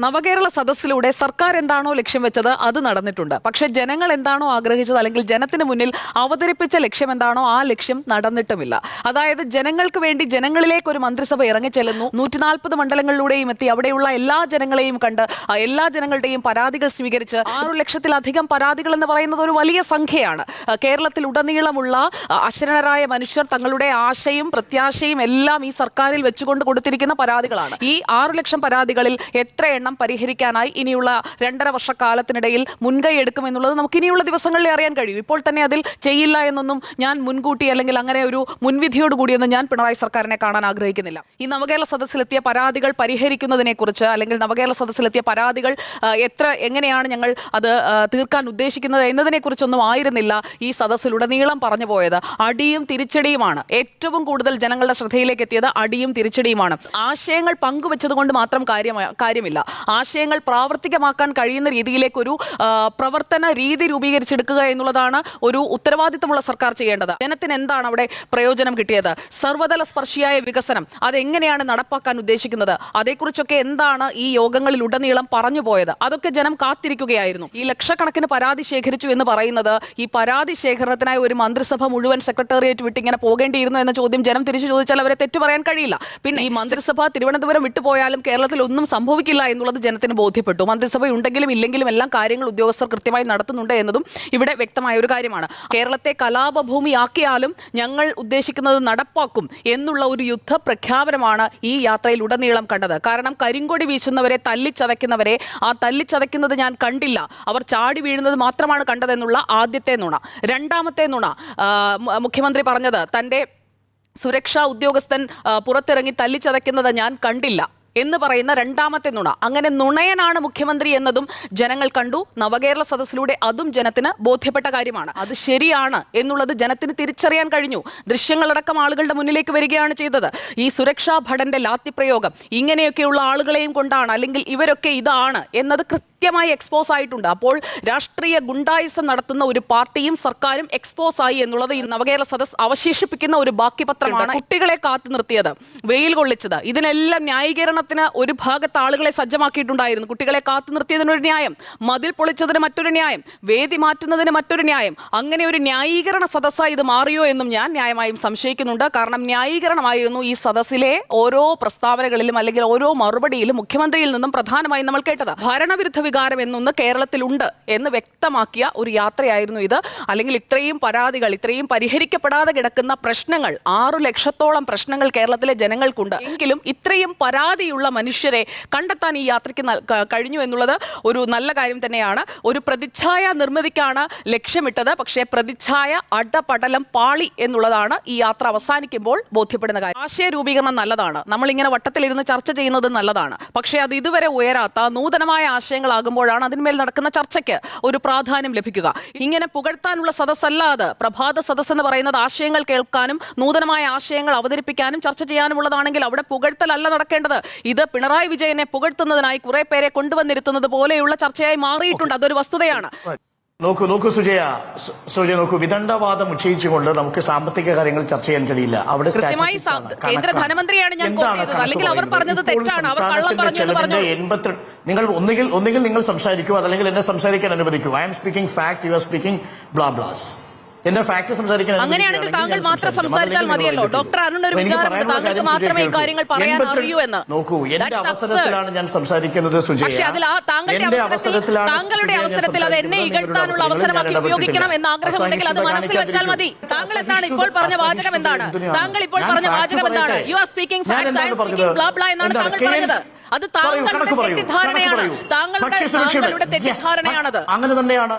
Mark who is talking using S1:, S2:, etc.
S1: നവകേരള സദസ്സിലൂടെ സർക്കാർ എന്താണോ ലക്ഷ്യം വെച്ചത് അത് നടന്നിട്ടുണ്ട്. പക്ഷേ ജനങ്ങൾ എന്താണോ ആഗ്രഹിച്ചത് അല്ലെങ്കിൽ ജനത്തിന് മുന്നിൽ അവതരിപ്പിച്ച ലക്ഷ്യം എന്താണോ ആ ലക്ഷ്യം നടന്നിട്ടുമില്ല. അതായത് ജനങ്ങൾക്ക് വേണ്ടി ജനങ്ങളിലേക്ക് ഒരു മന്ത്രിസഭ ഇറങ്ങിച്ചെല്ലുന്നു. 140 മണ്ഡലങ്ങളിലൂടെയും എത്തി അവിടെയുള്ള എല്ലാ ജനങ്ങളെയും കണ്ട് എല്ലാ ജനങ്ങളുടെയും പരാതികൾ സ്വീകരിച്ച് 6 ലക്ഷത്തിലധികം പരാതികൾ എന്ന് പറയുന്നത് ഒരു വലിയ സംഖ്യയാണ്. കേരളത്തിൽ ഉടനീളമുള്ള അശരണരായ മനുഷ്യർ തങ്ങളുടെ ആശയും പ്രത്യാശയും എല്ലാം ഈ സർക്കാരിൽ വെച്ചുകൊണ്ട് കൊടുത്തിരിക്കുന്ന പരാതികളാണ്. ഈ 6 ലക്ഷം പരാതികളിൽ എത്ര പരിഹരിക്കാനായി ഇനിയുള്ള 2.5 വർഷക്കാലത്തിനിടയിൽ മുൻകൈ എടുക്കുമെന്നുള്ളത് നമുക്ക് ഇനിയുള്ള ദിവസങ്ങളിൽ അറിയാൻ കഴിയും. ഇപ്പോൾ തന്നെ അതിൽ ചെയ്യില്ല എന്നൊന്നും ഞാൻ മുൻകൂട്ടി അല്ലെങ്കിൽ അങ്ങനെ ഒരു മുൻവിധിയോടുകൂടിയൊന്നും ഞാൻ പിണറായി സർക്കാരിനെ കാണാൻ ആഗ്രഹിക്കുന്നില്ല. ഈ നവകേരള സദസ്സിലെത്തിയ പരാതികൾ പരിഹരിക്കുന്നതിനെ കുറിച്ച് അല്ലെങ്കിൽ നവകേരള സദസ്സിലെത്തിയ പരാതികൾ എങ്ങനെയാണ് ഞങ്ങൾ അത് തീർക്കാൻ ഉദ്ദേശിക്കുന്നത് എന്നതിനെ കുറിച്ചൊന്നും ആയിരുന്നില്ല ഈ സദസ്സിലുടനീളം പറഞ്ഞു പോയത്. അടിയും തിരിച്ചടിയുമാണ് ഏറ്റവും കൂടുതൽ ജനങ്ങളുടെ ശ്രദ്ധയിലേക്ക് എത്തിയത്. അടിയും തിരിച്ചടിയുമാണ്. ആശയങ്ങൾ പങ്കുവെച്ചത് കൊണ്ട് മാത്രം കാര്യമില്ല. ആശയങ്ങൾ പ്രാവർത്തികമാക്കാൻ കഴിയുന്ന രീതിയിലേക്ക് ഒരു പ്രവർത്തന രീതി രൂപീകരിച്ചെടുക്കുക എന്നുള്ളതാണ് ഒരു ഉത്തരവാദിത്തമുള്ള സർക്കാർ ചെയ്യേണ്ടത്. ജനത്തിന് എന്താണ് അവിടെ പ്രയോജനം കിട്ടിയത്? സർവ്വതല സ്പർശിയായ വികസനം അതെങ്ങനെയാണ് നടപ്പാക്കാൻ ഉദ്ദേശിക്കുന്നത്? അതേക്കുറിച്ചൊക്കെ എന്താണ് ഈ യോഗങ്ങളിൽ ഉടനീളം പറഞ്ഞു പോയത്? അതൊക്കെ ജനം കാത്തിരിക്കുകയായിരുന്നു. ഈ ലക്ഷക്കണക്കിന് പരാതി ശേഖരിച്ചു എന്ന് പറയുന്നത് ഈ പരാതി ശേഖരണത്തിനായി ഒരു മന്ത്രിസഭ മുഴുവൻ സെക്രട്ടേറിയറ്റ് വിട്ട് ഇങ്ങനെ പോകേണ്ടിയിരുന്നു എന്ന ചോദ്യം ജനം തിരിച്ചു ചോദിച്ചാൽ അവരെ തെറ്റു പറയാൻ കഴിയില്ല. പിന്നെ ഈ മന്ത്രിസഭ തിരുവനന്തപുരം വിട്ടുപോയാലും കേരളത്തിൽ ഒന്നും സംഭവിക്കില്ല എന്നുള്ളത് ജനത്തിന് ബോധ്യപ്പെട്ടു. മന്ത്രിസഭ ഉണ്ടെങ്കിലും ഇല്ലെങ്കിലും എല്ലാം കാര്യങ്ങൾ ഉദ്യോഗസ്ഥർ കൃത്യമായി നടത്തുന്നുണ്ട് എന്നതും ഇവിടെ വ്യക്തമായ ഒരു കാര്യമാണ്. കേരളത്തെ കലാപഭൂമിയാക്കിയാലും ഞങ്ങൾ ഉദ്ദേശിക്കുന്നത് നടപ്പാക്കും എന്നുള്ള ഒരു യുദ്ധ പ്രഖ്യാപനമാണ് ഈ യാത്രയിൽ ഉടനീളം കണ്ടത്. കാരണം കരിങ്കൊടി വീശുന്നവരെ തല്ലിച്ചതയ്ക്കുന്നവരെ ആ തല്ലിച്ചതയ്ക്കുന്നത് ഞാൻ കണ്ടില്ല, അവർ ചാടി വീഴുന്നത് മാത്രമാണ് കണ്ടതെന്നുള്ള ആദ്യത്തെ നുണ. രണ്ടാമത്തെ നുണ മുഖ്യമന്ത്രി പറഞ്ഞത് തൻ്റെ സുരക്ഷാ ഉദ്യോഗസ്ഥൻ പുറത്തിറങ്ങി തല്ലിച്ചതയ്ക്കുന്നത് ഞാൻ കണ്ടില്ല എന്ന് പറയുന്ന രണ്ടാമത്തെ നുണ. അങ്ങനെ നുണയനാണ് മുഖ്യമന്ത്രി എന്നതും ജനങ്ങൾ കണ്ടു. നവകേരള സദസ്സിലൂടെ അതും ജനത്തിന് ബോധ്യപ്പെട്ട കാര്യമാണ്. അത് ശരിയാണ് എന്നുള്ളത് ജനത്തിന് തിരിച്ചറിയാൻ കഴിഞ്ഞു. ദൃശ്യങ്ങളടക്കം ആളുകളുടെ മുന്നിലേക്ക് വരികയാണ് ചെയ്തത്. ഈ സുരക്ഷാ ഭടന്റെ ലാത്തിപ്രയോഗം ഇങ്ങനെയൊക്കെയുള്ള ആളുകളെയും കൊണ്ടാണ് അല്ലെങ്കിൽ ഇവരൊക്കെ ഇതാണ് എന്നത് കൃത്യമായി എക്സ്പോസ് ആയിട്ടുണ്ട്. അപ്പോൾ രാഷ്ട്രീയ ഗുണ്ടായിസം നടത്തുന്ന ഒരു പാർട്ടിയും സർക്കാരും എക്സ്പോസ് ആയി എന്നുള്ളത് ഈ നവകേരള സദസ് അവശേഷിപ്പിക്കുന്ന ഒരു ബാക്കി പത്രമാണ്. കുട്ടികളെ കാത്തു നിർത്തിയത്, വെയിൽ കൊള്ളിച്ചത്, ഇതിനെല്ലാം ന്യായീകരണ ഒരു ഭാഗത്ത് ആളുകളെ സജ്ജമാക്കിയിട്ടുണ്ടായിരുന്നു. കുട്ടികളെ കാത്തു നിർത്തിയതിനൊരു ന്യായം, മതിൽ പൊളിച്ചതിന് മറ്റൊരു ന്യായം, വേദി മാറ്റുന്നതിന് മറ്റൊരു ന്യായം. അങ്ങനെ ഒരു ന്യായീകരണ സദസ്സായി ഇത് മാറിയോ എന്നും ഞാൻ ന്യായമായും സംശയിക്കുന്നുണ്ട്. കാരണം ന്യായീകരണമായിരുന്നു ഈ സദസ്സിലെ ഓരോ പ്രസ്താവനകളിലും അല്ലെങ്കിൽ ഓരോ മറുപടിയിലും മുഖ്യമന്ത്രിയിൽ നിന്നും പ്രധാനമായും നമ്മൾ കേട്ടത്. ഭരണവിരുദ്ധ വികാരം എന്നൊന്ന് കേരളത്തിലുണ്ട് എന്ന് വ്യക്തമാക്കിയ ഒരു യാത്രയായിരുന്നു ഇത്. അല്ലെങ്കിൽ ഇത്രയും പരാതികൾ, ഇത്രയും പരിഹരിക്കപ്പെടാതെ കിടക്കുന്ന പ്രശ്നങ്ങൾ, 6 ലക്ഷത്തോളം പ്രശ്നങ്ങൾ കേരളത്തിലെ ജനങ്ങൾക്കുണ്ട്. എങ്കിലും ഇത്രയും പരാതി മനുഷ്യരെ കണ്ടെത്താൻ ഈ യാത്രയ്ക്ക് കഴിഞ്ഞു എന്നുള്ളത് ഒരു നല്ല കാര്യം തന്നെയാണ്. ഒരു പ്രതിച്ഛായ നിർമ്മിതിക്കാണ് ലക്ഷ്യമിട്ടത്. പക്ഷേ പ്രതിച്ഛായ അടപടലം പാളി എന്നുള്ളതാണ് ഈ യാത്ര അവസാനിക്കുമ്പോൾ ബോധ്യപ്പെടുന്ന കാര്യം. ആശയ രൂപീകരണം നല്ലതാണ്, നമ്മളിങ്ങനെ വട്ടത്തിലിരുന്ന് ചർച്ച ചെയ്യുന്നത് നല്ലതാണ്. പക്ഷേ അത് ഇതുവരെ ഉയരാത്ത നൂതനമായ ആശയങ്ങളാകുമ്പോഴാണ് അതിന്മേൽ നടക്കുന്ന ചർച്ചയ്ക്ക് ഒരു പ്രാധാന്യം ലഭിക്കുക. ഇങ്ങനെ പുകഴ്ത്താനുള്ള സദസ്സല്ലാതെ പ്രഭാത സദസ്സ് എന്ന് പറയുന്നത് ആശയങ്ങൾ കേൾക്കാനും നൂതനമായ ആശയങ്ങൾ അവതരിപ്പിക്കാനും ചർച്ച ചെയ്യാനുമുള്ളതാണെങ്കിൽ അവിടെ പുകഴ്ത്തലല്ല നടക്കേണ്ടത്. ഇത് പിണറായി വിജയനെ പുകഴ്ത്തുന്നതിനായി കുറെ പേരെ കൊണ്ടുവന്നിരുത്തുന്നത് പോലെയുള്ള ചർച്ചയായി മാറിയിട്ടുണ്ട്. അതൊരു വസ്തുതയാണ്.
S2: നോക്കൂ സുജയ, നോക്കൂ, വിദണ്ഡവാദം ഉച്ചയിച്ചുകൊണ്ട് നമുക്ക് സാമ്പത്തിക കാര്യങ്ങൾ ചർച്ച ചെയ്യാൻ കഴിയില്ല. അവിടെ
S1: കേന്ദ്ര ധനമന്ത്രിയാണ് ഞാൻ അല്ലെങ്കിൽ അവർ പറഞ്ഞത് തെറ്റാണ്, അവർ കള്ളം പറഞ്ഞു.
S2: നിങ്ങൾ ഒന്നുകിൽ നിങ്ങൾ സംസാരിക്കൂ, അതല്ലെങ്കിൽ എന്നെ സംസാരിക്കാൻ അനുവദിക്കൂ. I am speaking fact, you are speaking blah blahs. എന്റെ ഫാക്ട് സംസാരിക്കാൻ
S1: അങ്ങനെയാണെങ്കിൽ താങ്കൾ മാത്രം സംസാരിച്ചാൽ മതിയല്ലോ. ഡോക്ടർ അരുൺ ഒരു വിചാരമുണ്ട്, താങ്കൾക്ക് മാത്രമേ ഈ കാര്യങ്ങൾ പറയാൻ അറിയൂ എന്ന്.
S2: നോക്കൂ, എന്റെ അവസരത്തിലാണ് ഞാൻ സംസാരിക്കുന്നത് സുജയ.
S1: പക്ഷേ അതിൽ താങ്കളുടെ അവസരത്തിൽ അത് എന്നെ ഇകഴ്ത്താനുള്ള അവസരമാക്കി ഉപയോഗിക്കണം എന്ന ആഗ്രഹമുണ്ടെങ്കിൽ അത് മനസ്സിൽ വെച്ചാൽ മതി. താങ്കൾ എന്താണ് ഇപ്പോൾ പറഞ്ഞ വാചകം? എന്താണ് താങ്കൾ ഇപ്പോൾ പറഞ്ഞ വാചകം? എന്താണ്? You are speaking facts, I am speaking blah blah എന്നാണ് താങ്കൾ പറഞ്ഞത്. അത് താങ്കളുടെ തെറ്റിദ്ധാരണയാണ്. താങ്കളുടെ തെറ്റിദ്ധാരണയാണത്.
S2: അങ്ങനെ തന്നെയാണ്.